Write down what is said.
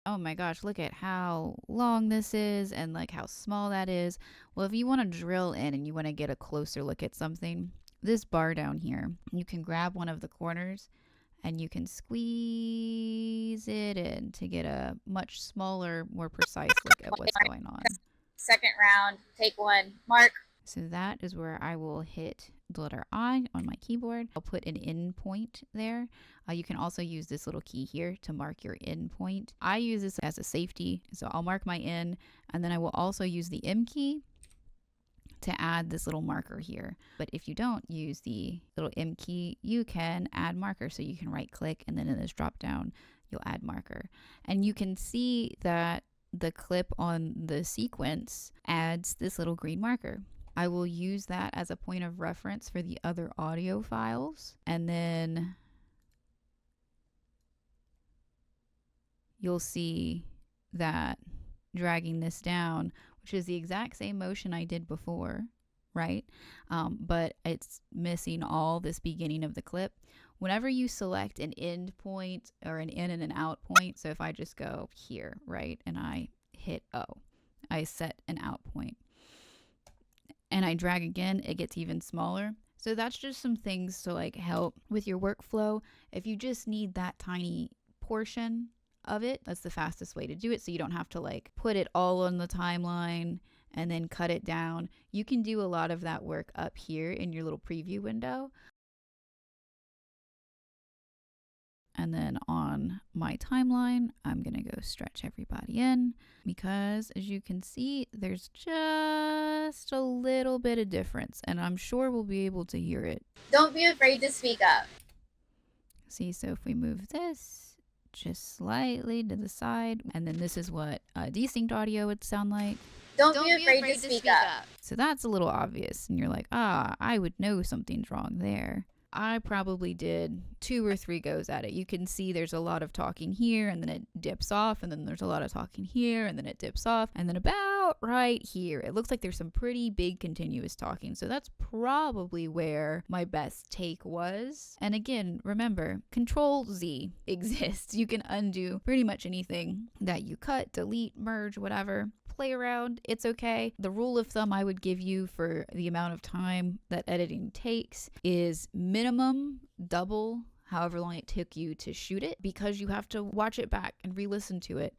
oh my gosh, look at how long this is and like how small that is. Well, if you want to drill in and you want to get a closer look at something, this bar down here, you can grab one of the corners and you can squeeze it in to get a much smaller, more precise look at what's going on. Second round, take one, mark. So that is where I will hit the letter I on my keyboard. I'll put an in point there. You can also use this little key here to mark your in point. I use this as a safety, so I'll mark my in, and then I will also use the M key to add this little marker here. But if you don't use the little M key, you can add marker. So you can right click and then in this drop down, you'll add marker. And you can see that the clip on the sequence adds this little green marker. I will use that as a point of reference for the other audio files. And then you'll see that dragging this down, which is the exact same motion I did before, right? But it's missing all this beginning of the clip. Whenever you select an end point or an in and an out point, so if I just go here, right, and I hit O, I set an out point. And I drag again, it gets even smaller. So that's just some things to like help with your workflow. If you just need that tiny portion of it, that's the fastest way to do it. So you don't have to like put it all on the timeline and then cut it down. You can do a lot of that work up here in your little preview window. And then on my timeline, I'm going to go stretch everybody in because as you can see, there's just a little bit of difference and I'm sure we'll be able to hear it. Don't be afraid to speak up. See, so if we move this just slightly to the side, and then this is what desynced audio would sound like. Don't be afraid to speak up. So that's a little obvious and you're like, I would know something's wrong there. I probably did 2 or 3 goes at it. You can see there's a lot of talking here and then it dips off and then there's a lot of talking here and then it dips off and then about right here. It looks like there's some pretty big continuous talking. So that's probably where my best take was. And again, remember, Control Z exists. You can undo pretty much anything that you cut, delete, merge, whatever. Play around, it's okay. The rule of thumb I would give you for the amount of time that editing takes is minimum double however long it took you to shoot it, because you have to watch it back and re-listen to it